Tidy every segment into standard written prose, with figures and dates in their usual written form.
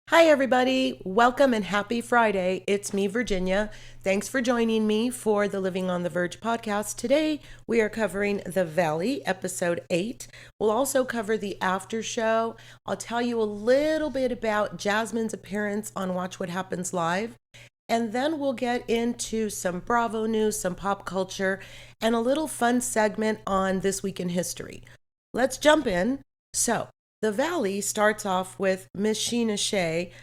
Hi, everybody. Welcome and happy Friday. It's me, Virginia. Thanks for joining me for the Living on the Verge podcast. Today, we are covering The Valley, episode 8. We'll also cover the after show. I'll tell you a little bit about Jasmine's appearance on Watch What Happens Live. And then we'll get into some Bravo news, some pop culture, and a little fun segment on This Week in History. Let's jump in. So, The Valley starts off with Miss Sheena Shea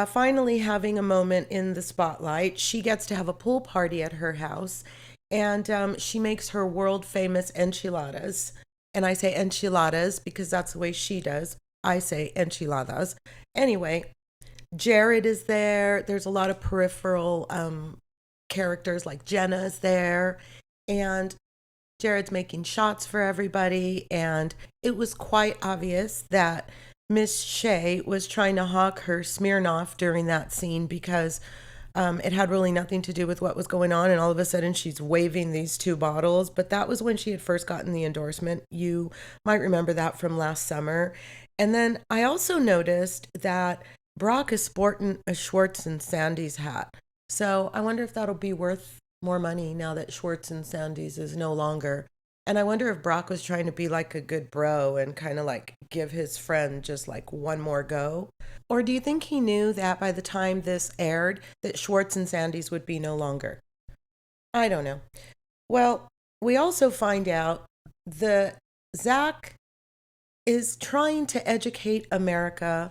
finally having a moment in the spotlight. She gets to have a pool party at her house, and she makes her world famous enchiladas. And I say enchiladas because that's the way she does. I say enchiladas. Anyway, Jared is there. There's a lot of peripheral characters like Jenna's there. And Jared's making shots for everybody, and it was quite obvious that Miss Shea was trying to hawk her Smirnoff during that scene because it had really nothing to do with what was going on, and all of a sudden she's waving these two bottles. But that was when she had first gotten the endorsement. You might remember that from last summer. And then I also noticed that Brock is sporting a Schwartz and Sandy's hat. So I wonder if that'll be worth more money now that Schwartz and Sandy's is no longer. And I wonder if Brock was trying to be like a good bro and kind of like give his friend just like one more go. Or do you think he knew that by the time this aired that Schwartz and Sandy's would be no longer? I don't know. Well, we also find out the Zach is trying to educate America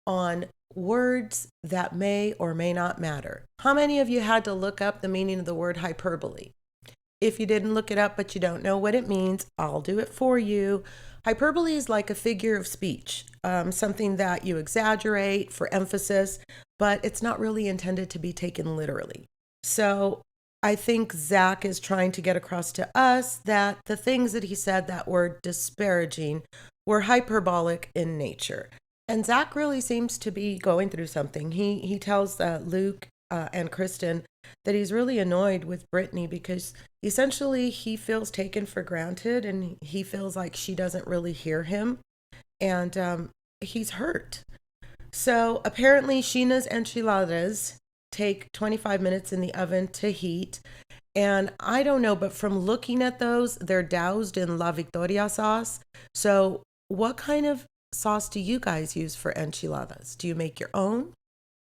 on words that may or may not matter. How many of you had to look up the meaning of the word hyperbole? If you didn't look it up but you don't know what it means, I'll do it for you. Hyperbole is like a figure of speech, something that you exaggerate for emphasis, but it's not really intended to be taken literally. So I think Zach is trying to get across to us that the things that he said that were disparaging were hyperbolic in nature. And Zach really seems to be going through something. He tells Luke and Kristen that he's really annoyed with Brittany because essentially he feels taken for granted and he feels like she doesn't really hear him. And he's hurt. So apparently Sheena's enchiladas take 25 minutes in the oven to heat. And I don't know, but from looking at those, they're doused in La Victoria sauce. So what kind of sauce do you guys use for enchiladas? Do you make your own?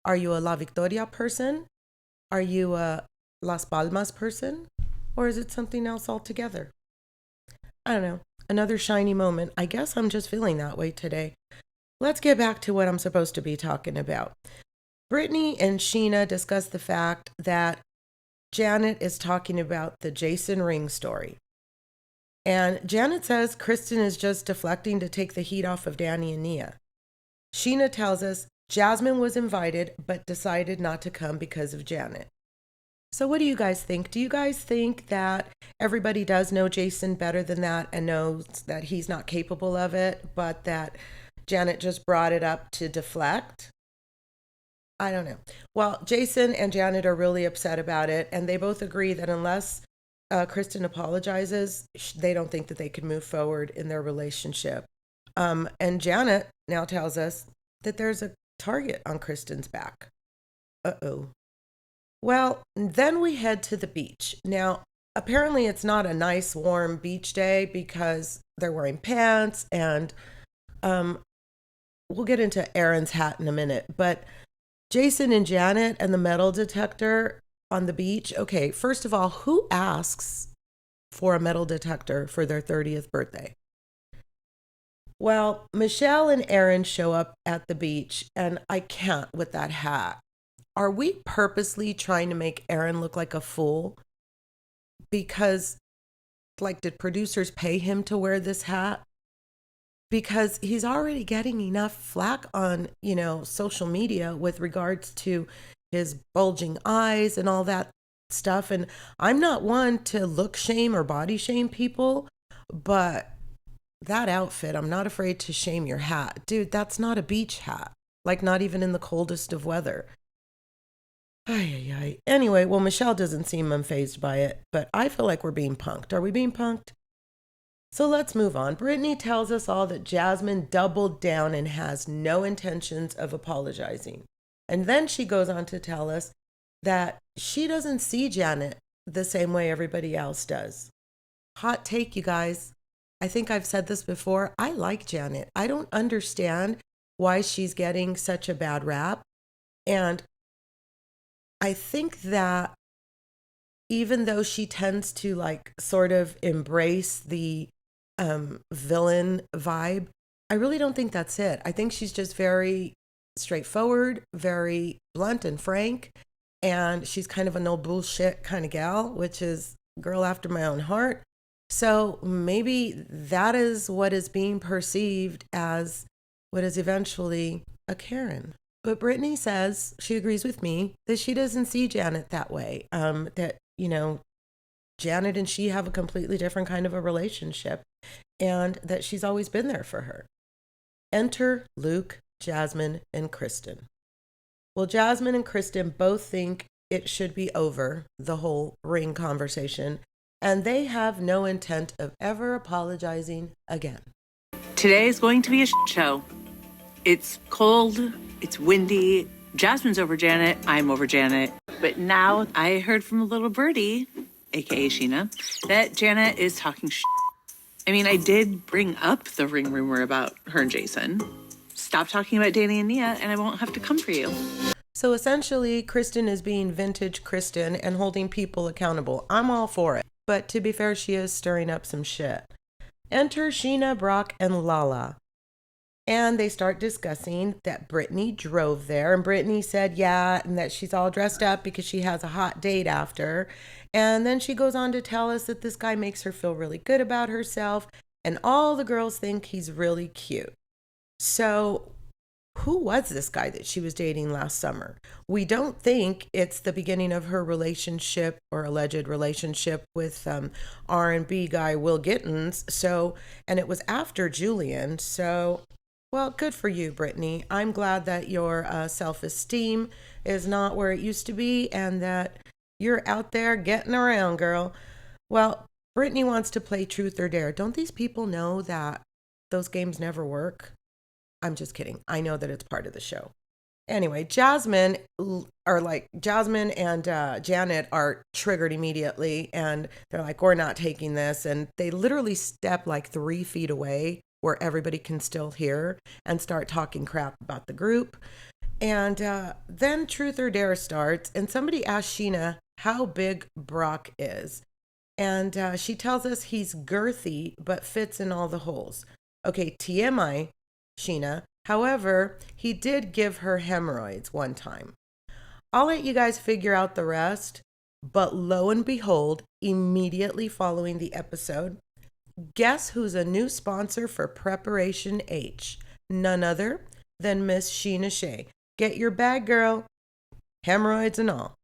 Are you a La Victoria person? Are you a Las Palmas person? Or is it something else altogether? I don't know. Another shiny moment. I guess I'm just feeling that way today. Let's get back to what I'm supposed to be talking about. Brittany and Sheena discuss the fact that Janet is talking about the Jason Ring story. And Janet says Kristen is just deflecting to take the heat off of Danny and Nia. Sheena tells us Jasmine was invited but decided not to come because of Janet. So what do you guys think? Do you guys think that everybody does know Jason better than that and knows that he's not capable of it, but that Janet just brought it up to deflect? I don't know. Well, Jason and Janet are really upset about it, and they both agree that unless Kristen apologizes, they don't think that they can move forward in their relationship. And Janet now tells us that there's a target on Kristen's back. Uh-oh. Well, then we head to the beach. Now, apparently it's not a nice warm beach day because they're wearing pants and we'll get into Aaron's hat in a minute. But Jason and Janet and the metal detector on the beach. Okay, first of all, who asks for a metal detector for their 30th birthday? Well, Michelle and Aaron show up at the beach, and I can't with that hat. Are we purposely trying to make Aaron look like a fool? Because, like, did producers pay him to wear this hat? Because he's already getting enough flack on, social media with regards to his bulging eyes and all that stuff. And I'm not one to look shame or body shame people, but that outfit, I'm not afraid to shame your hat. Dude, that's not a beach hat. Like, not even in the coldest of weather. Ay, ay, ay. Anyway, well, Michelle doesn't seem unfazed by it, but I feel like we're being punked. Are we being punked? So let's move on. Brittany tells us all that Jasmine doubled down and has no intentions of apologizing. And then she goes on to tell us that she doesn't see Janet the same way everybody else does. Hot take, you guys. I think I've said this before. I like Janet. I don't understand why she's getting such a bad rap. And I think that even though she tends to like sort of embrace the villain vibe, I really don't think that's it. I think she's just very straightforward, very blunt and frank, and she's kind of a no bullshit kind of gal, which is girl after my own heart. So maybe that is what is being perceived as what is eventually a Karen. But Brittany says she agrees with me that she doesn't see Janet that way. That, Janet and she have a completely different kind of a relationship, and that she's always been there for her. Enter Luke, Jasmine, and Kristen. Well, Jasmine and Kristen both think it should be over, the whole ring conversation, and they have no intent of ever apologizing again. Today is going to be a show. It's cold, it's windy. Jasmine's over Janet, I'm over Janet. But now I heard from a little birdie, aka Sheena, that Janet is talking I mean, I did bring up the ring rumor about her and Jason. Stop talking about Danny and Nia and I won't have to come for you. So essentially, Kristen is being vintage Kristen and holding people accountable. I'm all for it. But to be fair, she is stirring up some shit. Enter Sheena, Brock, and Lala. And they start discussing that Brittany drove there. And Brittany said, yeah, and that she's all dressed up because she has a hot date after. And then she goes on to tell us that this guy makes her feel really good about herself. And all the girls think he's really cute. So who was this guy that she was dating last summer? We don't think it's the beginning of her relationship or alleged relationship with R&B guy Will Gittens. So, and it was after Julian. So, well, good for you, Brittany. I'm glad that your self-esteem is not where it used to be and that you're out there getting around, girl. Well, Brittany wants to play truth or dare. Don't these people know that those games never work? I'm just kidding. I know that it's part of the show. Anyway, Jasmine and Janet are triggered immediately and they're like, we're not taking this. And they literally step like 3 feet away where everybody can still hear and start talking crap about the group. And then Truth or Dare starts and somebody asks Sheena how big Brock is. And she tells us he's girthy but fits in all the holes. Okay, TMI, Sheena. However, he did give her hemorrhoids one time. I'll let you guys figure out the rest, but lo and behold, immediately following the episode, guess who's a new sponsor for Preparation H? None other than Miss Sheena Shea. Get your bag, girl. Hemorrhoids and all.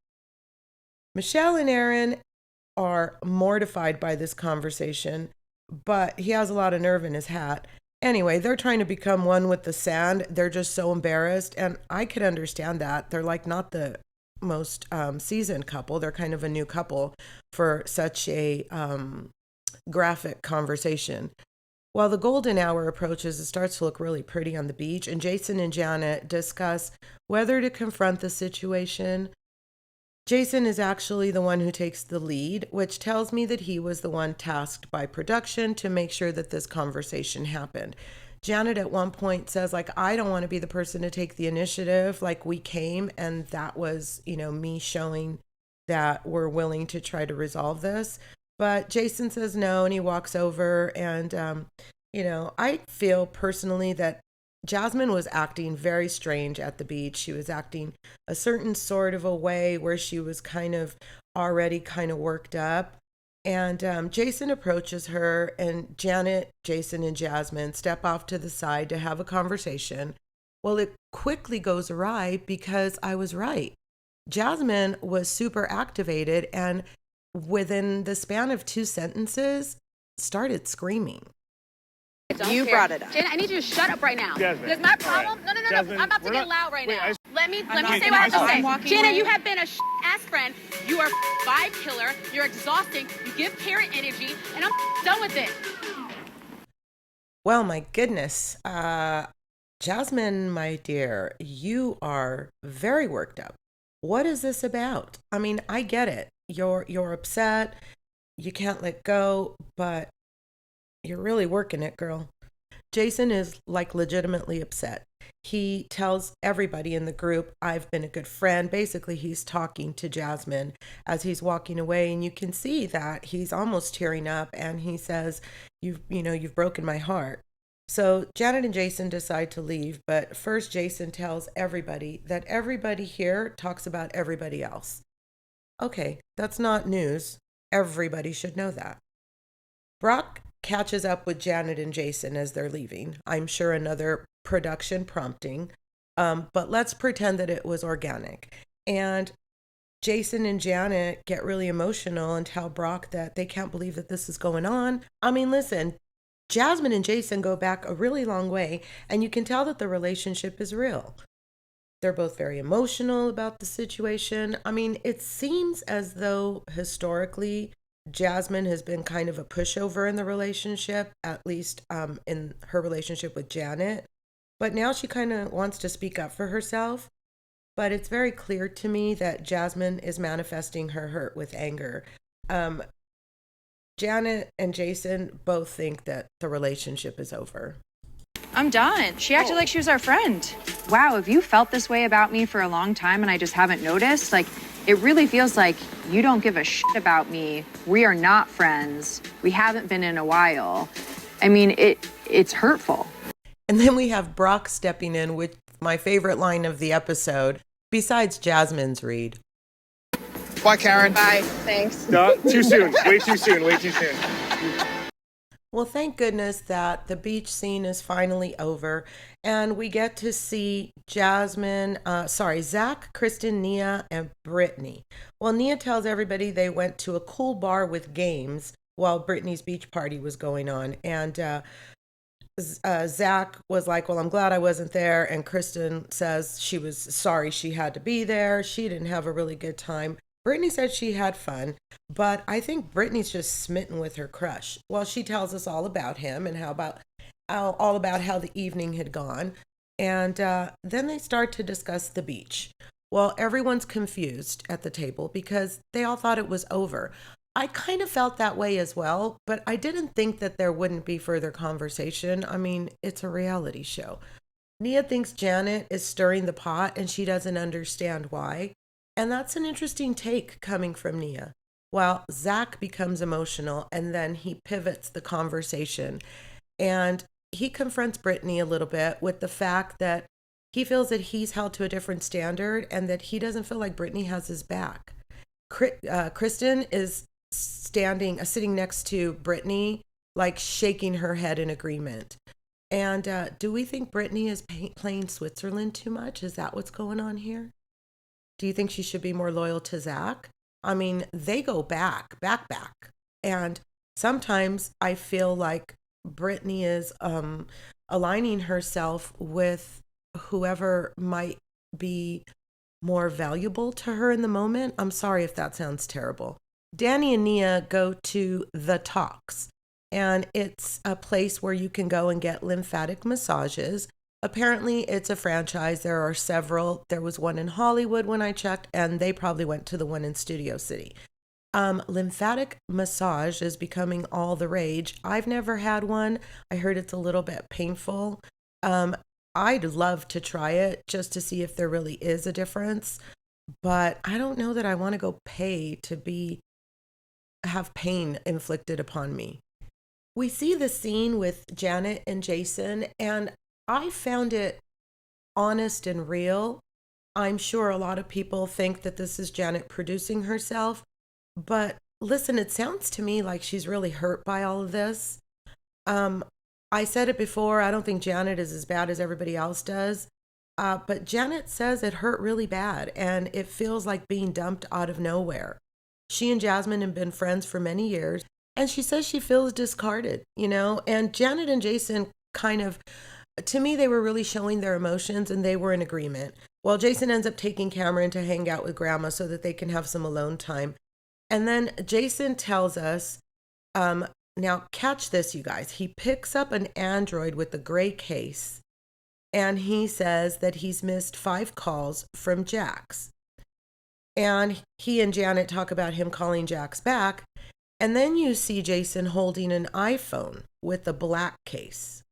Michelle and Aaron are mortified by this conversation, but he has a lot of nerve in his hat. Anyway, they're trying to become one with the sand. They're just so embarrassed. And I could understand that. They're like not the most seasoned couple. They're kind of a new couple for such a graphic conversation. While the golden hour approaches, it starts to look really pretty on the beach. And Jason and Janet discuss whether to confront the situation. Jason is actually the one who takes the lead, which tells me that he was the one tasked by production to make sure that this conversation happened. Janet at one point says, like, I don't want to be the person to take the initiative. Like, we came and that was, me showing that we're willing to try to resolve this. But Jason says no, and he walks over. And, I feel personally that Jasmine was acting very strange at the beach. She was acting a certain sort of a way where she was kind of already kind of worked up. And Jason approaches her, and Janet, Jason, and Jasmine step off to the side to have a conversation. Well, it quickly goes awry because I was right. Jasmine was super activated and within the span of 2 sentences started screaming. You brought it up. Janet, I need you to shut up right now. Jasmine. Because my problem, no. Jasmine, I'm about to get loud right now. Let me say what I have to say. Janet, Janet, you have been a ass friend. You are a vibe killer. You're exhausting. You give parent energy, and I'm done with it. Well, my goodness. Jasmine, my dear, you are very worked up. What is this about? I mean, I get it. You're upset. You can't let go, but you're really working it, girl. Jason is like legitimately upset. He tells everybody in the group, I've been a good friend. Basically, he's talking to Jasmine as he's walking away, and you can see that he's almost tearing up, and he says, you've broken my heart. So Janet and Jason decide to leave, but first Jason tells everybody that everybody here talks about everybody else. Okay, that's not news. Everybody should know that. Brock catches up with Janet and Jason as they're leaving. I'm sure another production prompting, but let's pretend that it was organic. And Jason and Janet get really emotional and tell Brock that they can't believe that this is going on. I mean, listen, Jasmine and Jason go back a really long way, and you can tell that the relationship is real. They're both very emotional about the situation. I mean, it seems as though historically Jasmine has been kind of a pushover in the relationship, at least in her relationship with Janet. But now she kind of wants to speak up for herself. But it's very clear to me that Jasmine is manifesting her hurt with anger. Janet and Jason both think that the relationship is over. I'm done. She acted like she was our friend. Wow, if you felt this way about me for a long time and I just haven't noticed, like, it really feels like you don't give a shit about me. We are not friends. We haven't been in a while. I mean, it's hurtful. And then we have Brock stepping in with my favorite line of the episode, besides Jasmine's read. Bye, Karen. Bye. Thanks. No, too soon. Way too soon. Way too soon. Well, thank goodness that the beach scene is finally over, and we get to see Zach, Kristen, Nia, and Brittany. Well, Nia tells everybody they went to a cool bar with games while Brittany's beach party was going on, and Zach was like, well, I'm glad I wasn't there, and Kristen says she was sorry she had to be there. She didn't have a really good time. Brittany said she had fun, but I think Brittany's just smitten with her crush. Well, she tells us all about him and all about how the evening had gone. And then they start to discuss the beach. Well, everyone's confused at the table because they all thought it was over. I kind of felt that way as well, but I didn't think that there wouldn't be further conversation. I mean, it's a reality show. Nia thinks Janet is stirring the pot and she doesn't understand why. And that's an interesting take coming from Nia. While Zach becomes emotional and then he pivots the conversation and he confronts Brittany a little bit with the fact that he feels that he's held to a different standard and that he doesn't feel like Brittany has his back. Kristen is sitting next to Brittany, like shaking her head in agreement. And do we think Brittany is playing Switzerland too much? Is that what's going on here? Do you think she should be more loyal to Zach? I mean, they go back. And sometimes I feel like Brittany is aligning herself with whoever might be more valuable to her in the moment. I'm sorry if that sounds terrible. Danny and Nia go to The Talks, and it's a place where you can go and get lymphatic massages. Apparently, it's a franchise. There are several. There was one in Hollywood when I checked, and they probably went to the one in Studio City. Lymphatic massage is becoming all the rage. I've never had one. I heard it's a little bit painful. I'd love to try it just to see if there really is a difference, but I don't know that I want to go pay to have pain inflicted upon me. We see the scene with Janet and Jason, and I found it honest and real. I'm sure a lot of people think that this is Janet producing herself, but listen, it sounds to me like she's really hurt by all of this. I said it before, I don't think Janet is as bad as everybody else does, but Janet says it hurt really bad, and it feels like being dumped out of nowhere. She and Jasmine have been friends for many years, and she says she feels discarded, and Janet and Jason to me, they were really showing their emotions and they were in agreement. Well, Jason ends up taking Cameron to hang out with Grandma so that they can have some alone time. And then Jason tells us Now, catch this, you guys. He picks up an Android with the gray case, and he says that he's missed 5 calls from Jax. And he and Janet talk about him calling Jax back. And then you see Jason holding an iPhone with a black case.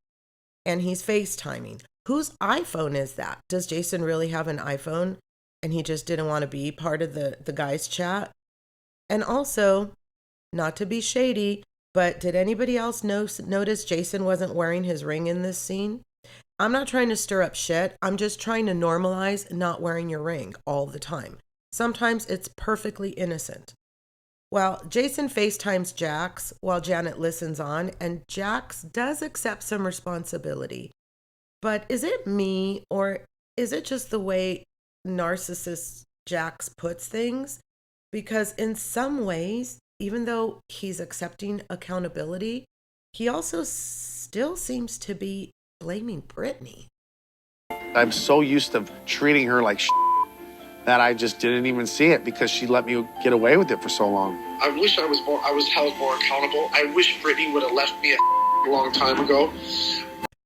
And he's FaceTiming. Whose iPhone is that? Does Jason really have an iPhone? And he just didn't want to be part of the guys' chat? And also, not to be shady, but did anybody else notice Jason wasn't wearing his ring in this scene? I'm not trying to stir up shit. I'm just trying to normalize not wearing your ring all the time. Sometimes it's perfectly innocent. Well, Jason FaceTimes Jax while Janet listens on, and Jax does accept some responsibility. But is it me, or is it just the way narcissist Jax puts things? Because in some ways, even though he's accepting accountability, he also still seems to be blaming Brittany. I'm so used to treating her like that I just didn't even see it because she let me get away with it for so long. I wish I was held more accountable. I wish Brittany would have left me a long time ago.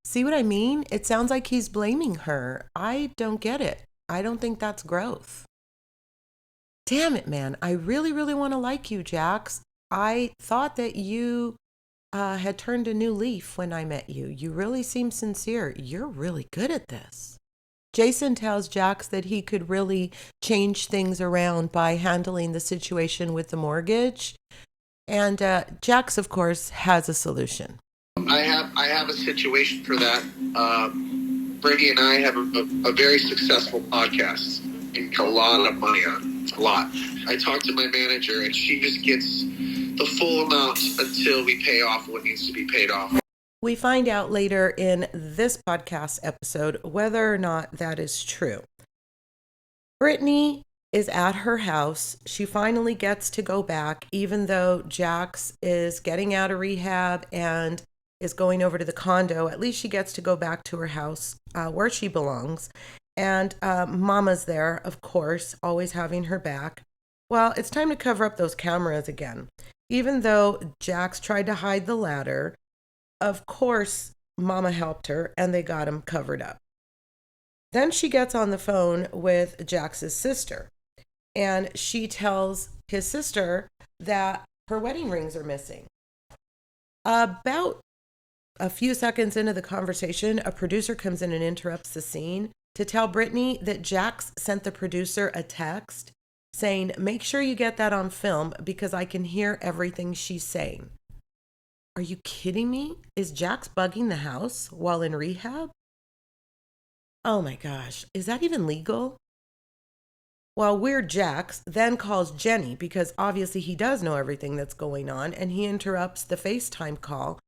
See what I mean? It sounds like he's blaming her. I don't get it. I don't think that's growth. Damn it, man. I really, really want to like you, Jax. I thought that you had turned a new leaf when I met you. You really seem sincere. You're really good at this. Jason tells Jax that he could really change things around by handling the situation with the mortgage. And Jax, of course, has a solution. I have a situation for that. Brittany and I have a very successful podcast. We make a lot of money on it. A lot. I talked to my manager, and she just gets the full amount until we pay off what needs to be paid off. We find out later in this podcast episode whether or not that is true. Brittany is at her house. She finally gets to go back, even though Jax is getting out of rehab and is going over to the condo. At least she gets to go back to her house where she belongs. And Mama's there, of course, always having her back. Well, it's time to cover up those cameras again. Even though Jax tried to hide the ladder, of course, Mama helped her and they got him covered up. Then she gets on the phone with Jax's sister, and she tells his sister that her wedding rings are missing. About a few seconds into the conversation, a producer comes in and interrupts the scene to tell Brittany that Jax sent the producer a text saying, "Make sure you get that on film because I can hear everything she's saying." Are you kidding me? Is Jax bugging the house while in rehab? Oh my gosh, is that even legal? Well, weird Jax then calls Jenny because obviously he does know everything that's going on, and he interrupts the FaceTime call.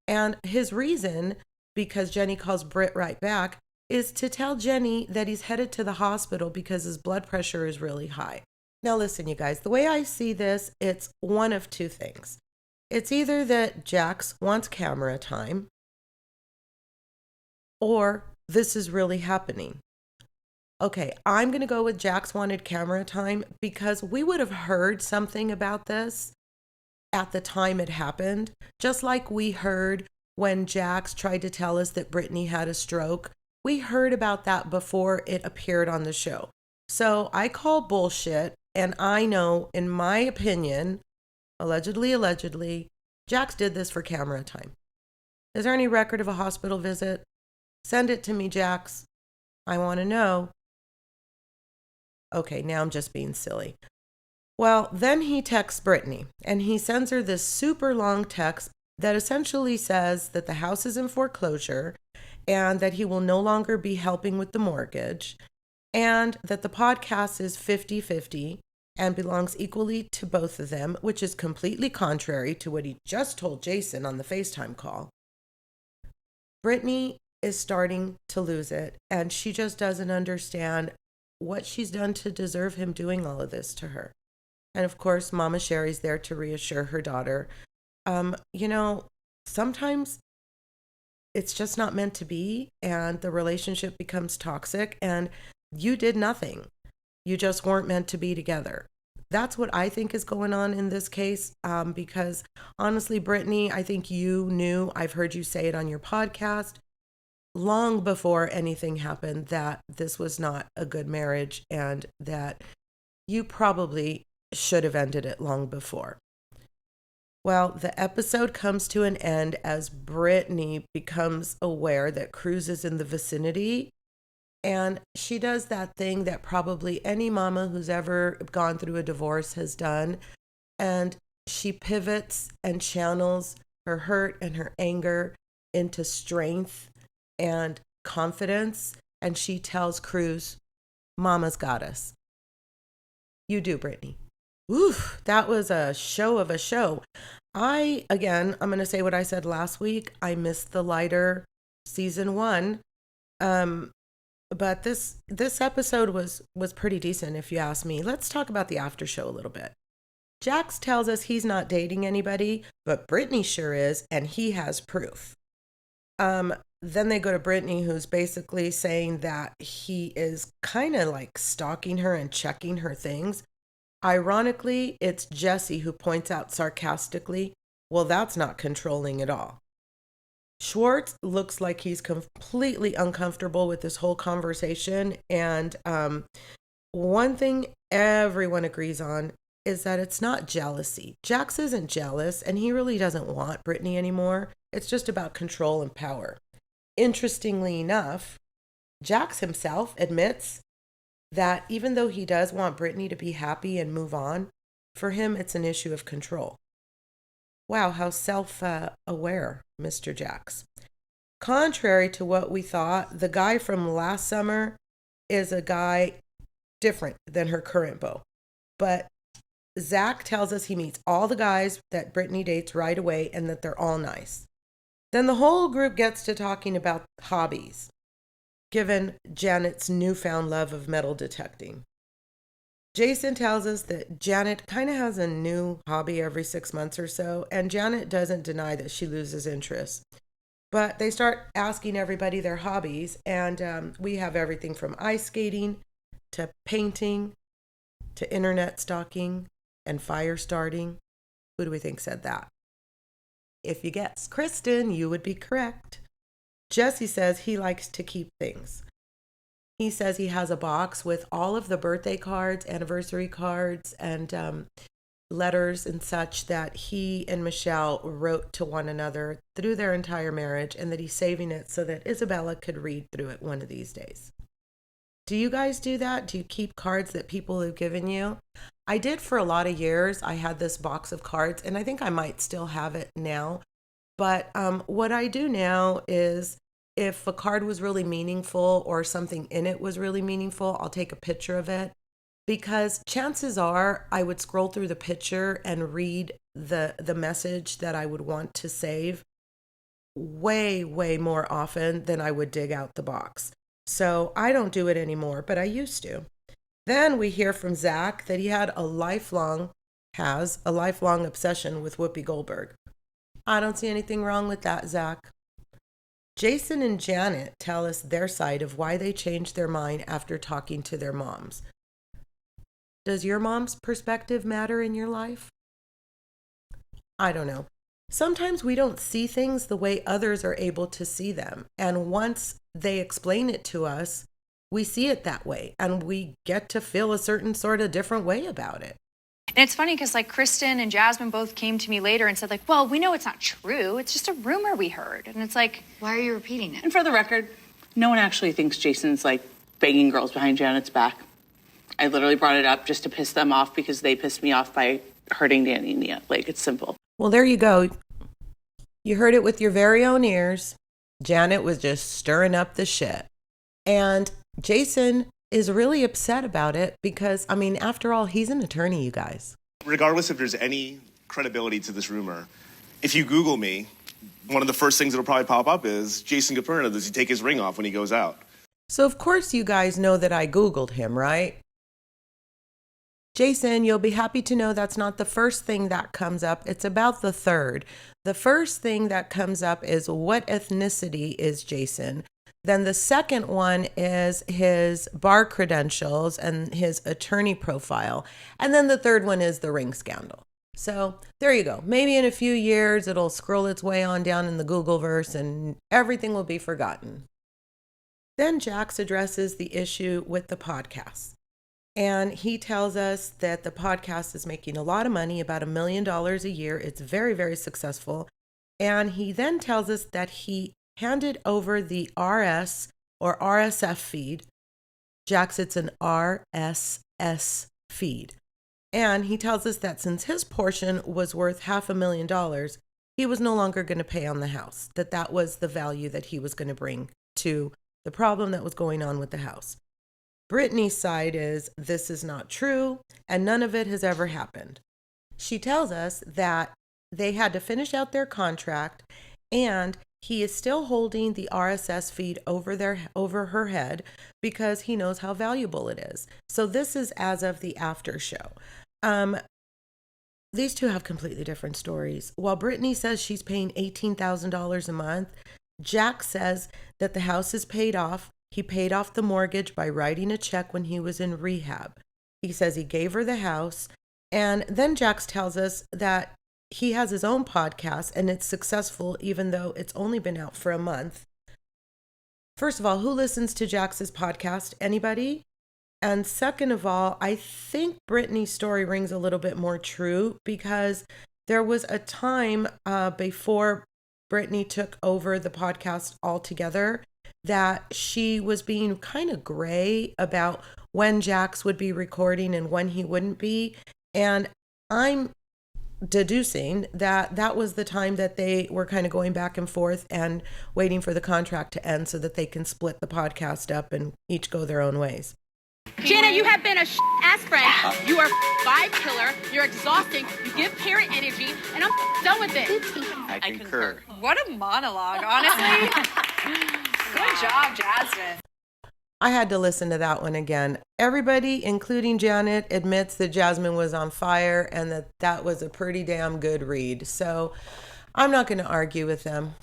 And his reason, because Jenny calls Britt right back, is to tell Jenny that he's headed to the hospital because his blood pressure is really high. Now listen, you guys, the way I see this, it's one of two things. It's either that Jax wants camera time, or this is really happening. Okay, I'm going to go with Jax wanted camera time because we would have heard something about this at the time it happened, just like we heard when Jax tried to tell us that Brittany had a stroke. We heard about that before it appeared on the show. So I call bullshit, and I know, in my opinion, allegedly, Jax did this for camera time. Is there any record of a hospital visit? Send it to me, Jax. I want to know. Okay, now I'm just being silly. Well, then he texts Brittany, and he sends her this super long text that essentially says that the house is in foreclosure and that he will no longer be helping with the mortgage and that the podcast is 50-50 and belongs equally to both of them, which is completely contrary to what he just told Jason on the FaceTime call. Brittany is starting to lose it, and she just doesn't understand what she's done to deserve him doing all of this to her. And of course, Mama Sherry's there to reassure her daughter. Sometimes it's just not meant to be, and the relationship becomes toxic, and you did nothing. You just weren't meant to be together. That's what I think is going on in this case. Because honestly, Brittany, I think you knew, I've heard you say it on your podcast long before anything happened, that this was not a good marriage and that you probably should have ended it long before. Well, the episode comes to an end as Brittany becomes aware that Cruz is in the vicinity. And she does that thing that probably any mama who's ever gone through a divorce has done. And she pivots and channels her hurt and her anger into strength and confidence. And she tells Cruz, Mama's got us. You do, Brittany. Oof, that was a show of a show. I'm going to say what I said last week. I missed the lighter season 1. But this episode was pretty decent, if you ask me. Let's talk about the after show a little bit. Jax tells us he's not dating anybody, but Brittany sure is, and he has proof. Then they go to Brittany, who's basically saying that he is kind of like stalking her and checking her things. Ironically, it's Jesse who points out sarcastically, well, that's not controlling at all. Schwartz looks like he's completely uncomfortable with this whole conversation. And one thing everyone agrees on is that it's not jealousy. Jax isn't jealous, and he really doesn't want Brittany anymore. It's just about control and power. Interestingly enough, Jax himself admits that even though he does want Brittany to be happy and move on, for him it's an issue of control. Wow, how self-aware, Mr. Jax. Contrary to what we thought, the guy from last summer is a guy different than her current beau. But Zach tells us he meets all the guys that Brittany dates right away and that they're all nice. Then the whole group gets to talking about hobbies, given Janet's newfound love of metal detecting. Jason tells us that Janet kind of has a new hobby every 6 months or so, and Janet doesn't deny that she loses interest. But they start asking everybody their hobbies, and we have everything from ice skating to painting to internet stalking and fire starting. Who do we think said that? If you guess Kristen, you would be correct. Jesse says he likes to keep things. He says he has a box with all of the birthday cards, anniversary cards, and letters and such that he and Michelle wrote to one another through their entire marriage, and that he's saving it so that Isabella could read through it one of these days. Do you guys do that? Do you keep cards that people have given you? I did for a lot of years. I had this box of cards, and I think I might still have it now. But what I do now is, if a card was really meaningful or something in it was really meaningful, I'll take a picture of it, because chances are I would scroll through the picture and read the message that I would want to save way, way more often than I would dig out the box. So I don't do it anymore, but I used to. Then we hear from Zach that he has a lifelong obsession with Whoopi Goldberg. I don't see anything wrong with that, Zach. Jason and Janet tell us their side of why they changed their mind after talking to their moms. Does your mom's perspective matter in your life? I don't know. Sometimes we don't see things the way others are able to see them. And once they explain it to us, we see it that way. And we get to feel a certain sort of different way about it. And it's funny because like Kristen and Jasmine both came to me later and said like, well, we know it's not true. It's just a rumor we heard. And it's like, why are you repeating it? And for the record, no one actually thinks Jason's like banging girls behind Janet's back. I literally brought it up just to piss them off because they pissed me off by hurting Danny and Nia. Like, it's simple. Well, there you go. You heard it with your very own ears. Janet was just stirring up the shit. And Jason is really upset about it because, I mean, after all, he's an attorney, you guys. Regardless if there's any credibility to this rumor, if you Google me, one of the first things that'll probably pop up is Jason Caperna, does he take his ring off when he goes out? So, of course, you guys know that I Googled him, right? Jason, you'll be happy to know that's not the first thing that comes up. It's about the third. The first thing that comes up is, what ethnicity is Jason? Then the second one is his bar credentials and his attorney profile. And then the third one is the ring scandal. So there you go. Maybe in a few years, it'll scroll its way on down in the Googleverse and everything will be forgotten. Then Jax addresses the issue with the podcast. And he tells us that the podcast is making a lot of money, about $1 million a year. It's very, very successful. And he then tells us that he handed over the RS or RSF feed. Jax, it's an RSS feed. And he tells us that since his portion was worth $500,000, he was no longer going to pay on the house, that was the value that he was going to bring to the problem that was going on with the house. Brittany's side is this is not true and none of it has ever happened. She tells us that they had to finish out their contract and he is still holding the RSS feed over her head because he knows how valuable it is. So this is as of the after show. These two have completely different stories. While Brittany says she's paying $18,000 a month, Jax says that the house is paid off. He paid off the mortgage by writing a check when he was in rehab. He says he gave her the house. And then Jax tells us that he has his own podcast and it's successful even though it's only been out for a month. First of all, who listens to Jax's podcast? Anybody? And second of all, I think Brittany's story rings a little bit more true because there was a time before Brittany took over the podcast altogether that she was being kind of gray about when Jax would be recording and when he wouldn't be. And I'm deducing that was the time that they were kind of going back and forth and waiting for the contract to end so that they can split the podcast up and each go their own ways. Janet, you have been a ass friend. You are a vibe killer. You're exhausting. You give parent energy, and I'm done with it. I concur. What a monologue, honestly. Good job, Jasmine. I had to listen to that one again. Everybody, including Janet, admits that Jasmine was on fire and that was a pretty damn good read. So I'm not going to argue with them.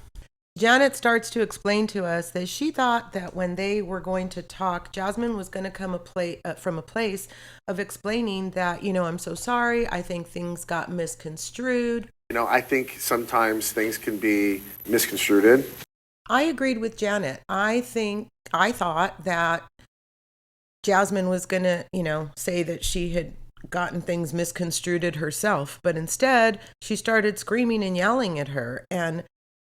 Janet starts to explain to us that she thought that when they were going to talk, Jasmine was going to come from a place of explaining that, I'm so sorry. I think things got misconstrued. I think sometimes things can be misconstrued. I agreed with Janet. I thought that Jasmine was going to, say that she had gotten things misconstrued herself, but instead she started screaming and yelling at her. And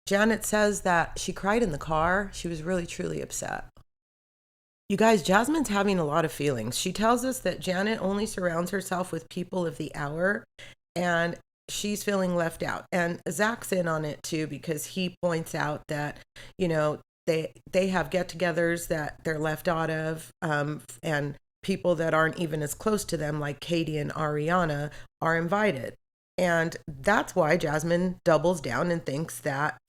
Janet says that she cried in the car. She was really, truly upset. You guys, Jasmine's having a lot of feelings. She tells us that Janet only surrounds herself with people of the hour and she's feeling left out. And Zach's in on it too, because he points out that, they have get-togethers that they're left out of, and people that aren't even as close to them, like Katie and Ariana, are invited. And that's why Jasmine doubles down and thinks that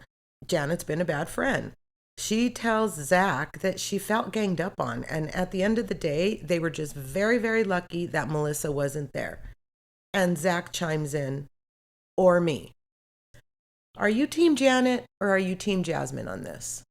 Janet's been a bad friend. She tells Zach that she felt ganged up on. And at the end of the day, they were just very, very lucky that Melissa wasn't there. And Zach chimes in, or me. Are you Team Janet or are you Team Jasmine on this?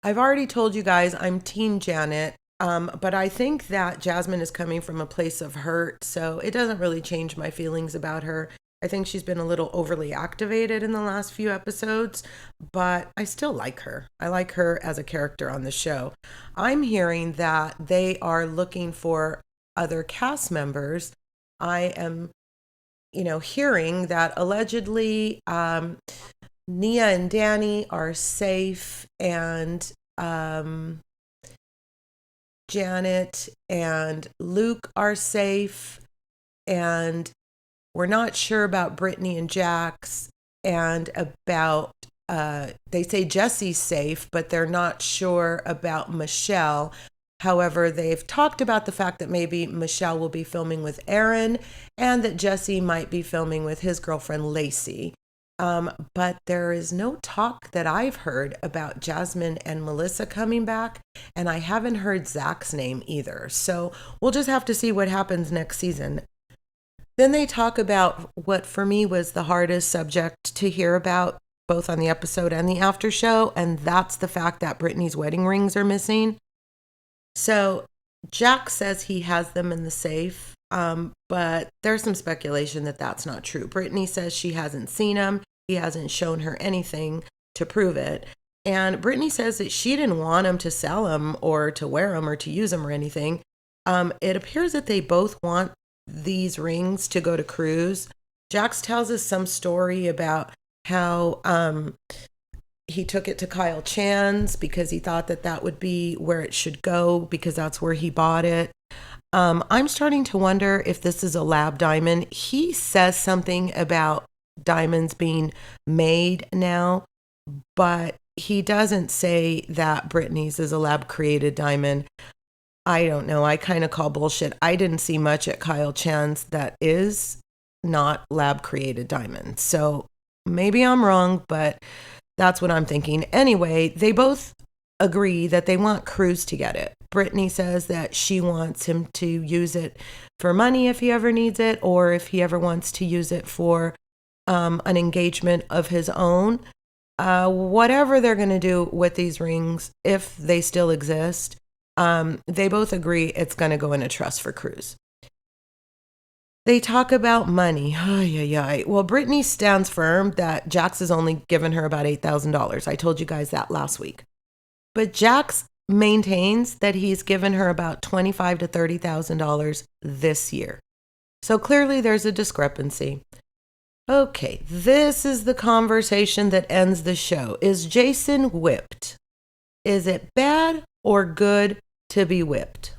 I've already told you guys I'm Team Janet. But I think that Jasmine is coming from a place of hurt, so it doesn't really change my feelings about her. I think she's been a little overly activated in the last few episodes, but I still like her. I like her as a character on the show. I'm hearing that they are looking for other cast members. I am, hearing that allegedly Nia and Danny are safe and Janet and Luke are safe, and we're not sure about Brittany and Jax, and about they say Jesse's safe, but they're not sure about Michelle. However, they've talked about the fact that maybe Michelle will be filming with Aaron and that Jesse might be filming with his girlfriend Lacey. But there is no talk that I've heard about Jasmine and Melissa coming back, and I haven't heard Zach's name either. So we'll just have to see what happens next season. Then they talk about what for me was the hardest subject to hear about both on the episode and the after show, and that's the fact that Brittany's wedding rings are missing. So Jax says he has them in the safe, but there's some speculation that that's not true. Brittany says she hasn't seen them. He hasn't shown her anything to prove it. And Brittany says that she didn't want him to sell them or to wear them or to use them or anything. It appears that they both want these rings to go to cruise. Jax tells us some story about how he took it to Kyle Chan's because he thought that that would be where it should go because that's where he bought it. I'm starting to wonder if this is a lab diamond. He says something about diamonds being made now, but he doesn't say that Brittany's is a lab created diamond. I don't know. I kind of call bullshit. I didn't see much at Kyle Chan's that is not lab created diamond. So maybe I'm wrong, but that's what I'm thinking. Anyway, they both agree that they want Cruz to get it. Brittany says that she wants him to use it for money if he ever needs it, or if he ever wants to use it for an engagement of his own. Whatever they're going to do with these rings, if they still exist, they both agree it's going to go in a trust for Cruz. They talk about money. Well, Brittany stands firm that Jax has only given her about $8,000. I told you guys that last week. But Jax maintains that he's given her about $25,000 to $30,000 this year. So clearly there's a discrepancy. Okay, this is the conversation that ends the show. Is Jason whipped? Is it bad or good to be whipped?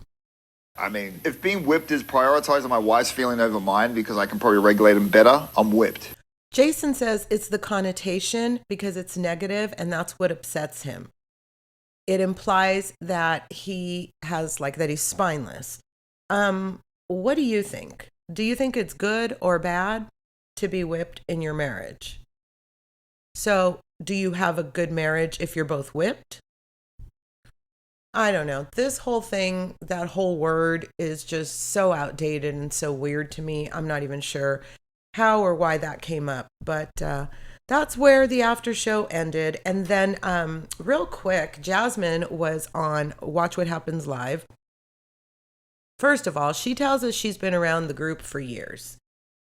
I mean, if being whipped is prioritizing my wife's feeling over mine because I can probably regulate them better, I'm whipped. Jason says it's the connotation because it's negative and that's what upsets him. It implies that he has, like, that he's spineless. What do you think? Do you think it's good or bad to be whipped in your marriage? So, do you have a good marriage if you're both whipped? I don't know. This whole thing, that whole word is just so outdated and so weird to me. I'm not even sure how or why that came up, but that's where the after show ended. And then real quick, Jasmine was on Watch What Happens Live. First of all, she tells us she's been around the group for years.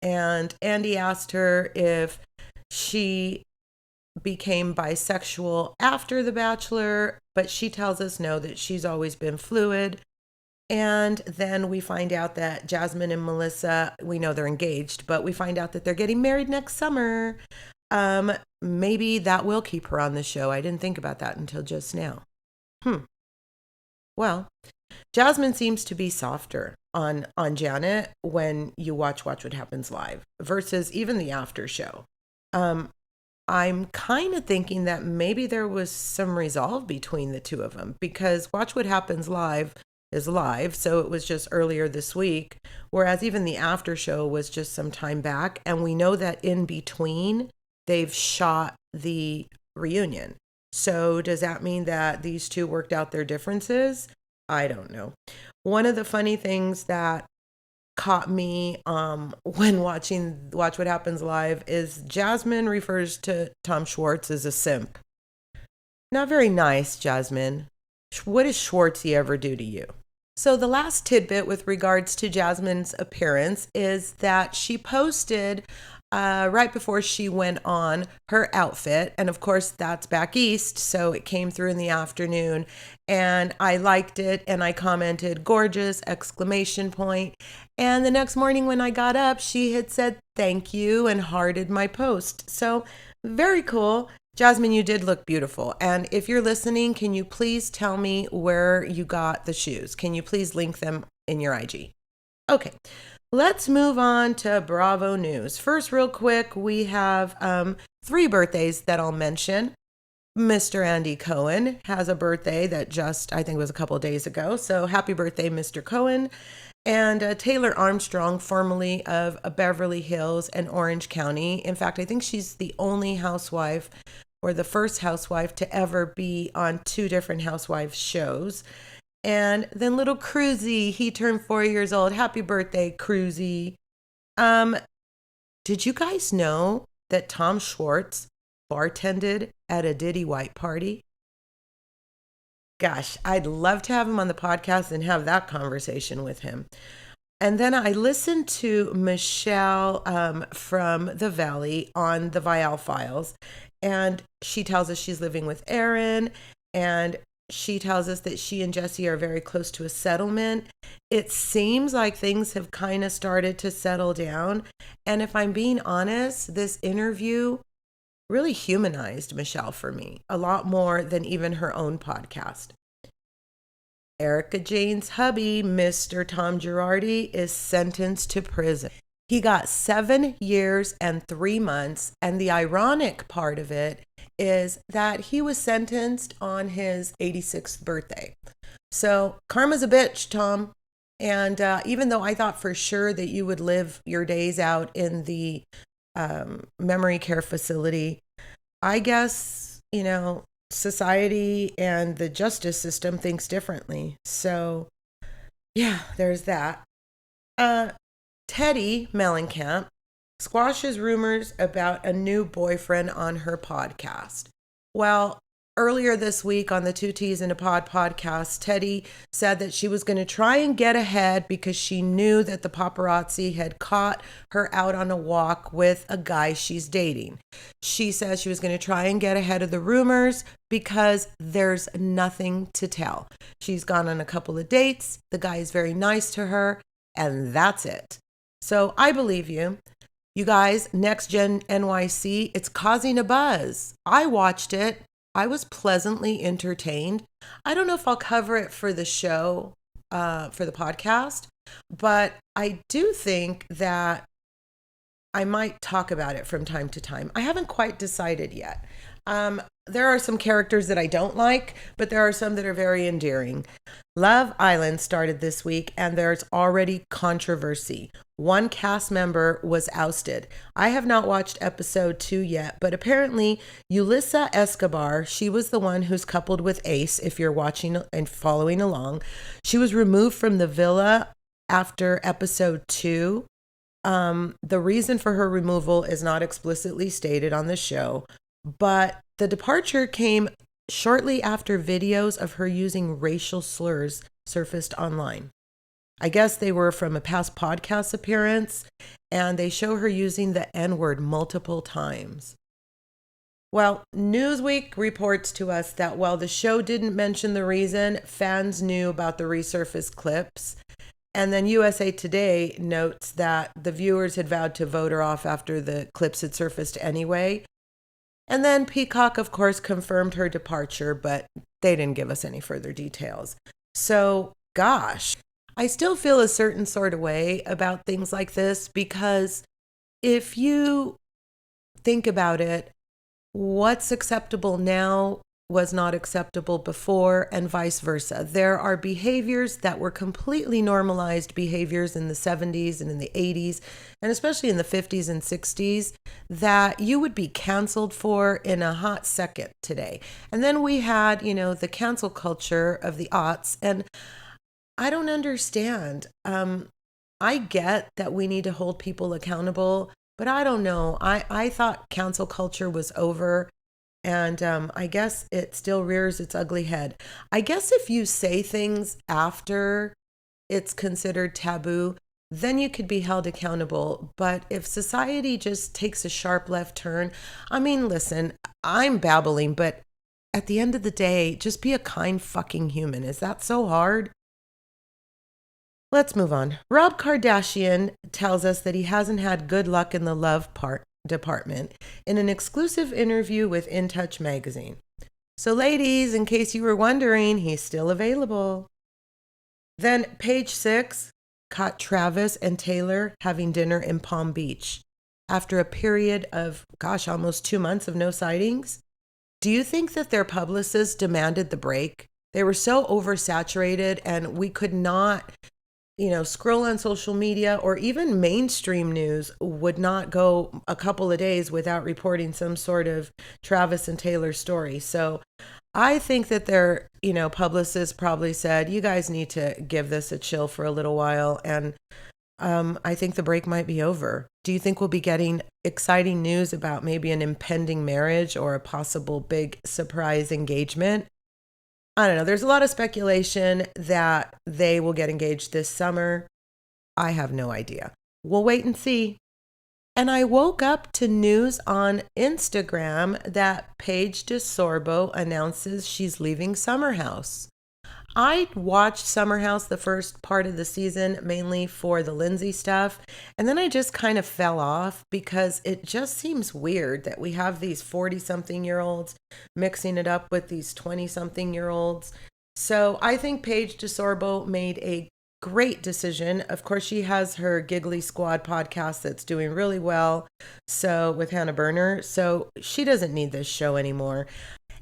And Andy asked her if she became bisexual after The Bachelor, but she tells us no, that she's always been fluid. And then we find out that Jasmine and Melissa, we know they're engaged, but we find out that they're getting married next summer. Maybe that will keep her on the show. I didn't think about that until just now. Well, Jasmine seems to be softer on Janet when you watch What Happens Live versus even the after show. I'm kind of thinking that maybe there was some resolve between the two of them because Watch What Happens Live is live. So it was just earlier this week, whereas even the after show was just some time back. And we know that in between they've shot the reunion. So does that mean that these two worked out their differences? I don't know. One of the funny things that caught me when watching Watch What Happens Live is Jasmine refers to Tom Schwartz as a simp. Not very nice, Jasmine. What does Schwartzy ever do to you? So the last tidbit with regards to Jasmine's appearance is that she posted right before she went on her outfit. And of course, that's back east. So it came through in the afternoon and I liked it. And I commented, gorgeous, exclamation point. And the next morning when I got up, she had said, thank you, and hearted my post. So very cool. Jasmine, you did look beautiful. And if you're listening, can you please tell me where you got the shoes? Can you please link them in your IG? Okay. Let's move on to Bravo News. First, real quick, we have 3 birthdays that I'll mention. Mr. Andy Cohen has a birthday that just, I think, was a couple of days ago. So happy birthday, Mr. Cohen. And Taylor Armstrong, formerly of Beverly Hills and Orange County. In fact, I think she's the only housewife or the first housewife to ever be on 2 different housewives shows. And then little Cruzy, he turned 4 years old. Happy birthday, Cruzy. Did you guys know that Tom Schwartz bartended at a Diddy White party. Gosh, I'd love to have him on the podcast and have that conversation with him. And then I listened to Michelle from the Valley on the Vial Files, and she tells us she's living with Aaron, and she tells us that she and Jesse are very close to a settlement. It seems like things have kind of started to settle down. And if I'm being honest, this interview really humanized Michelle for me a lot more than even her own podcast. Erica Jane's hubby, Mr. Tom Girardi, is sentenced to prison. He got 7 years and 3 months. And the ironic part of it is that he was sentenced on his 86th birthday. So karma's a bitch, Tom. And even though I thought for sure that you would live your days out in the memory care facility, I guess, society and the justice system thinks differently. So yeah, there's that. Teddy Mellencamp squashes rumors about a new boyfriend on her podcast. Well, earlier this week on the Two T's in a Pod podcast, Teddy said that she was going to try and get ahead because she knew that the paparazzi had caught her out on a walk with a guy she's dating. She says she was going to try and get ahead of the rumors because there's nothing to tell. She's gone on a couple of dates. The guy is very nice to her, and that's it. So I believe you. You guys, Next Gen NYC, it's causing a buzz. I watched it. I was pleasantly entertained. I don't know if I'll cover it for the show, for the podcast, but I do think that I might talk about it from time to time. I haven't quite decided yet. There are some characters that I don't like, but there are some that are very endearing. Love Island started this week, and there's already controversy. One cast member was ousted. I have not watched episode 2 yet, but apparently Yulissa Escobar, she was the one who's coupled with Ace, if you're watching and following along. She was removed from the villa after episode 2. The reason for her removal is not explicitly stated on the show, but the departure came shortly after videos of her using racial slurs surfaced online. I guess they were from a past podcast appearance, and they show her using the N-word multiple times. Well, Newsweek reports to us that while the show didn't mention the reason, fans knew about the resurfaced clips. And then USA Today notes that the viewers had vowed to vote her off after the clips had surfaced anyway. And then Peacock, of course, confirmed her departure, but they didn't give us any further details. So, gosh, I still feel a certain sort of way about things like this because if you think about it, what's acceptable now was not acceptable before, and vice versa. There are behaviors that were completely normalized behaviors in the 70s and in the 80s, and especially in the 50s and 60s, that you would be canceled for in a hot second today. And then we had, the cancel culture of the aughts, and I don't understand. I get that we need to hold people accountable, but I don't know. I thought cancel culture was over. And I guess it still rears its ugly head. I guess if you say things after it's considered taboo, then you could be held accountable. But if society just takes a sharp left turn, listen, I'm babbling, but at the end of the day, just be a kind fucking human. Is that so hard? Let's move on. Rob Kardashian tells us that he hasn't had good luck in the love department in an exclusive interview with In Touch magazine. So ladies, in case you were wondering, he's still available. Then Page 6 caught Travis and Taylor having dinner in Palm Beach after a period of, almost 2 months of no sightings. Do you think that their publicists demanded the break? They were so oversaturated and we could not scroll on social media, or even mainstream news would not go a couple of days without reporting some sort of Travis and Taylor story. So I think that their, publicists probably said, you guys need to give this a chill for a little while. And I think the break might be over. Do you think we'll be getting exciting news about maybe an impending marriage or a possible big surprise engagement? I don't know. There's a lot of speculation that they will get engaged this summer. I have no idea. We'll wait and see. And I woke up to news on Instagram that Paige DeSorbo announces she's leaving Summer House. I watched Summer House the first part of the season mainly for the Lindsay stuff, and then I just kind of fell off because it just seems weird that we have these 40-something-year-olds mixing it up with these 20-something-year-olds. So I think Paige DeSorbo made a great decision. Of course, she has her Giggly Squad podcast that's doing really well, so with Hannah Berner, so she doesn't need this show anymore.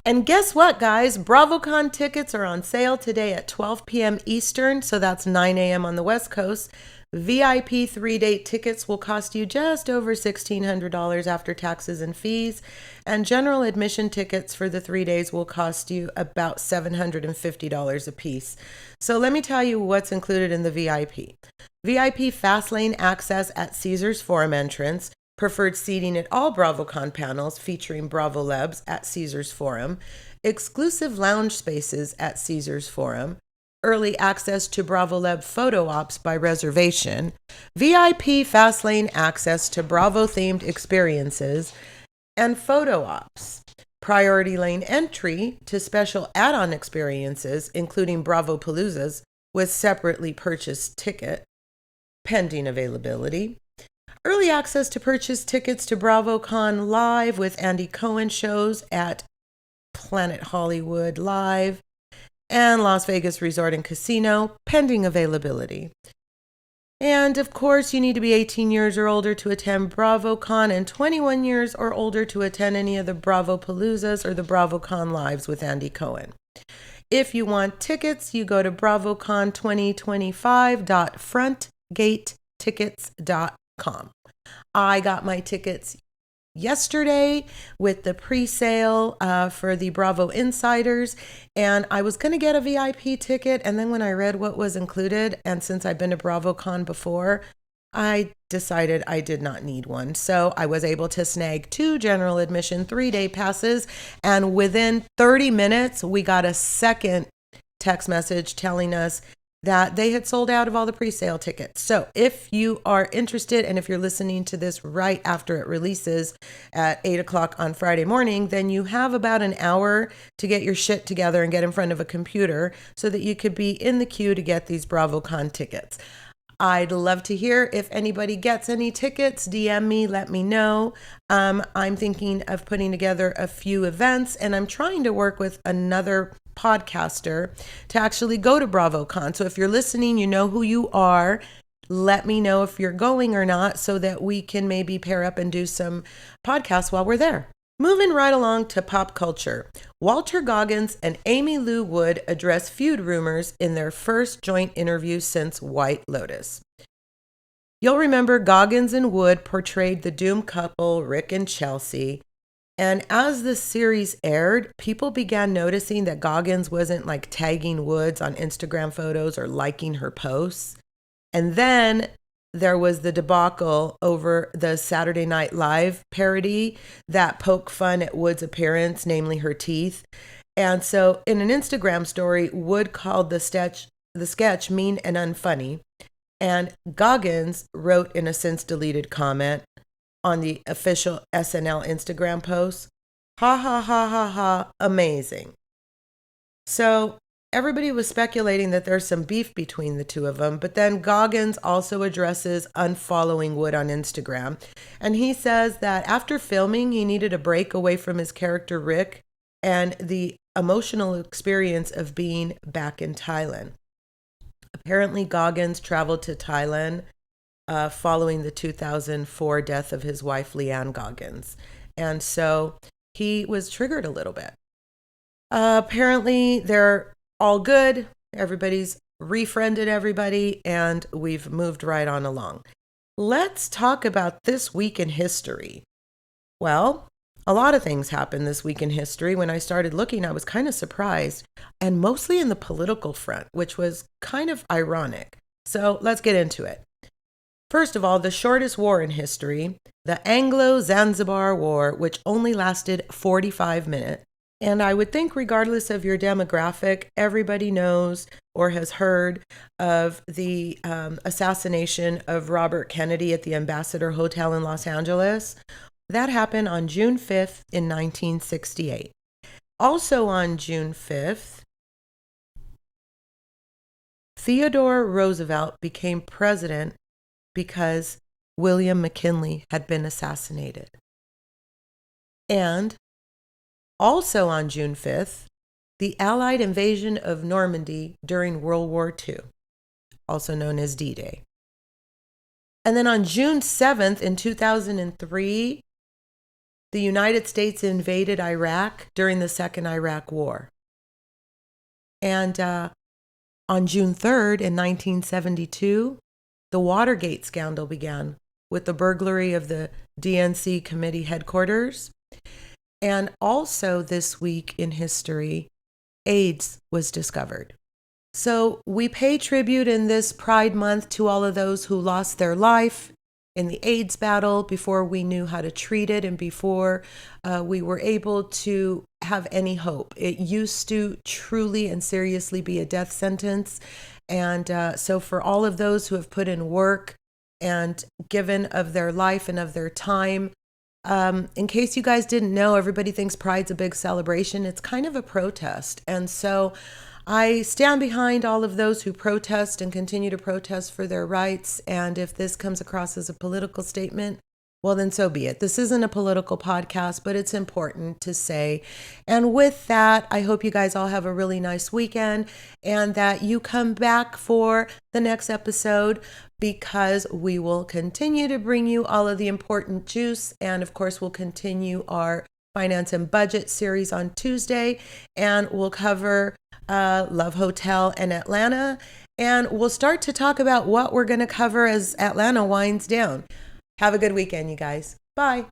And guess what, guys? BravoCon tickets are on sale today at 12 p.m. Eastern, so that's 9 a.m. on the West Coast. VIP 3-day tickets will cost you just over $1,600 after taxes and fees, and general admission tickets for the 3 days will cost you about $750 a piece. So let me tell you what's included in the VIP. VIP fast lane access at Caesars Forum entrance, preferred seating at all BravoCon panels featuring Bravo Lebs at Caesars Forum, exclusive lounge spaces at Caesars Forum, early access to Bravo Leb photo ops by reservation, VIP fast lane access to Bravo-themed experiences, and photo ops, priority lane entry to special add-on experiences, including Bravo Paloozas with separately purchased ticket, pending availability, early access to purchase tickets to BravoCon Live with Andy Cohen shows at Planet Hollywood Live, and Las Vegas Resort and Casino, pending availability. And of course, you need to be 18 years or older to attend BravoCon and 21 years or older to attend any of the Bravo Paloozas or the BravoCon Lives with Andy Cohen. If you want tickets, you go to bravocon2025.frontgatetickets.com. I got my tickets yesterday with the pre-sale for the Bravo Insiders, and I was going to get a VIP ticket, and then when I read what was included, and since I've been to BravoCon before, I decided I did not need one. So I was able to snag 2 general admission 3-day passes, and within 30 minutes, we got a second text message telling us that they had sold out of all the pre-sale tickets. So if you are interested, and if you're listening to this right after it releases at 8 o'clock on Friday morning, then you have about an hour to get your shit together and get in front of a computer so that you could be in the queue to get these BravoCon tickets. I'd love to hear if anybody gets any tickets. DM me, let me know. I'm thinking of putting together a few events, and I'm trying to work with another podcaster to actually go to BravoCon. So if you're listening, you know who you are. Let me know if you're going or not so that we can maybe pair up and do some podcasts while we're there. Moving right along to pop culture. Walter Goggins and Amy Lou Wood address feud rumors in their first joint interview since White Lotus. You'll remember Goggins and Wood portrayed the doomed couple, Rick and Chelsea. And as the series aired, people began noticing that Goggins wasn't like tagging Woods on Instagram photos or liking her posts. And then there was the debacle over the Saturday Night Live parody that poked fun at Wood's appearance, namely her teeth. And so in an Instagram story, Wood called the sketch mean and unfunny. And Goggins wrote in a since deleted comment on the official SNL Instagram post, "Ha ha ha ha ha, amazing." So everybody was speculating that there's some beef between the two of them, but then Goggins also addresses unfollowing Wood on Instagram. And he says that after filming, he needed a break away from his character Rick and the emotional experience of being back in Thailand. Apparently, Goggins traveled to Thailand following the 2004 death of his wife, Leanne Goggins. And so he was triggered a little bit. Apparently, they're all good. Everybody's refriended everybody, and we've moved right on along. Let's talk about this week in history. Well, a lot of things happened this week in history. When I started looking, I was kind of surprised, and mostly in the political front, which was kind of ironic. So let's get into it. First of all, the shortest war in history, the Anglo-Zanzibar War, which only lasted 45 minutes. And I would think, regardless of your demographic, everybody knows or has heard of the assassination of Robert Kennedy at the Ambassador Hotel in Los Angeles. That happened on June 5th in 1968. Also on June 5th, Theodore Roosevelt became president because William McKinley had been assassinated. And also on June 5th, the Allied invasion of Normandy during World War II, also known as D-Day. And then on June 7th in 2003, the United States invaded Iraq during the Second Iraq War. And on June 3rd in 1972, the Watergate scandal began with the burglary of the DNC committee headquarters. And also this week in history, AIDS was discovered. So we pay tribute in this Pride Month to all of those who lost their life in the AIDS battle before we knew how to treat it and before we were able to have any hope. It used to truly and seriously be a death sentence. And so for all of those who have put in work and given of their life and of their time, in case you guys didn't know, everybody thinks Pride's a big celebration. It's kind of a protest. And so I stand behind all of those who protest and continue to protest for their rights. And if this comes across as a political statement, well, then so be it. This isn't a political podcast, but it's important to say. And with that, I hope you guys all have a really nice weekend and that you come back for the next episode, because we will continue to bring you all of the important juice. And of course, we'll continue our finance and budget series on Tuesday, and we'll cover Love Hotel in Atlanta. And we'll start to talk about what we're going to cover as Atlanta winds down. Have a good weekend, you guys. Bye.